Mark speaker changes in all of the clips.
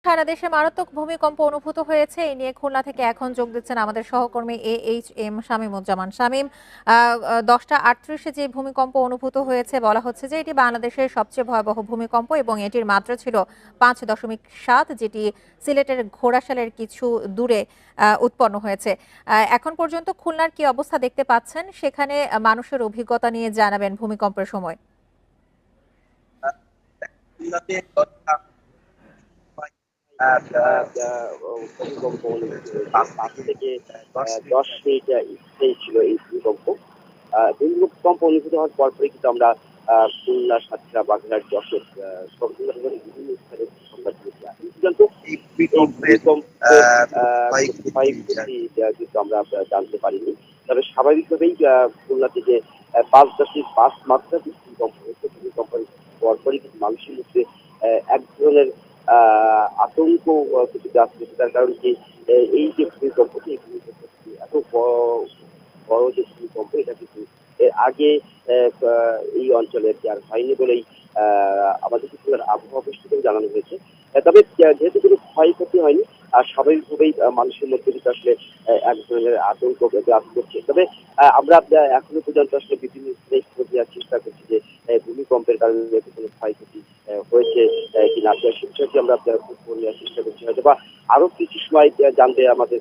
Speaker 1: সারা দেশে মারাত্মক ভূমিকম্প অনুভূত হয়েছে। এই নিয়ে খুলনা থেকে এখন যোগ দিচ্ছেন আমাদের সহকর্মী AHM শামীমুজ্জামান। শামীম, 10টা 38-এ যে ভূমিকম্প অনুভূত হয়েছে বলা হচ্ছে যে এটি বাংলাদেশের সবচেয়ে ভয়াবহ ভূমিকম্প এবং এটির মাত্রা ছিল 5.7, যেটি সিলেটের ঘোড়াশালের কিছু দূরে উৎপন্ন হয়েছে। এখন পর্যন্ত খুলনার কি অবস্থা দেখতে পাচ্ছেন, সেখানে মানুষের অভিজ্ঞতা নিয়ে জানাবেন ভূমিকম্পের সময়।
Speaker 2: খুলনাতে ভূমিকম্প অনুভূত হয়েছে 5 থেকে 10 মিনিট স্থায়ী ছিল এই ভূমিকম্প। ভূমিকম্প অনুভূত হওয়ার পরপরই কিন্তু আমরা খুলনা, সাতক্ষীরা, বাগেরহাট, যশোর সব জেলাগুলোর বিভিন্ন স্থানে সংবাদ পেয়েছি। এখন পর্যন্ত এই ভূমিকম্পের ক্ষয়ক্ষতি কিন্তু আমরা জানতে পারিনি। তবে স্বাভাবিকভাবেই খুলনাতে যে 5.5 মাত্রা ভূমিকম্প হয়েছে, ভূমিকম্পের পরপরই কিন্তু মানুষের মধ্যে এক ধরনের আতঙ্ক কিছু কাজ করছে। তার কারণ কি, এই যে ভূমিকম্পটি, এই ভূমিকম্পটি এত বড় যে ভূমিকম্প, এটা কিন্তু এর আগে এই অঞ্চলে আর হয়নি বলেই আমাদের কিছুর আবহাওয়া অফিস থেকেও জানানো হয়েছে। তবে যেহেতু কোনো ক্ষয়ক্ষতি হয়নি, আর স্বাভাবিকভাবেই মানুষের মধ্যে কিন্তু আসলে এক ধরনের আতঙ্ক কাজ করছে। তবে আমরা এখনো পর্যন্ত আসলে বিভিন্ন স্টেজ খোঁজ নেওয়ার চেষ্টা করছি যে ভূমিকম্পের কারণে কোনো ক্ষয়ক্ষতি হয়েছে কিনা, সে বিষয়টি আমরা খোঁজ নেওয়ার চেষ্টা করছি। হয়তো বা আরো কিছু সময় জানতে আমাদের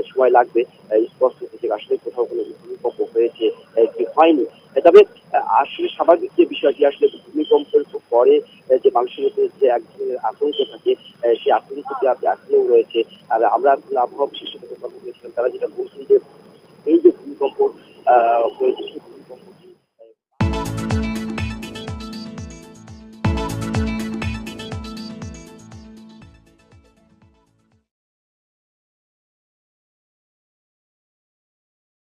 Speaker 2: সময় লাগবে স্পষ্ট থেকে আসলে কোথাও কোনো ভূমিকম্প হয়েছে কি হয়নি। তবে আসলে স্বাভাবিক যে বিষয়টি, আসলে ভূমিকম্পের পরে যে মানুষের মধ্যে যে এক ধরনের আতঙ্ক থাকে, সেই আতঙ্কটি এখনো রয়েছে। আর আমরা আবহাওয়া বিশেষজ্ঞদের কথা বলেছিলাম, তারা যেটা বলছেন যে এই যে ভূমিকম্প হয়েছে, সেই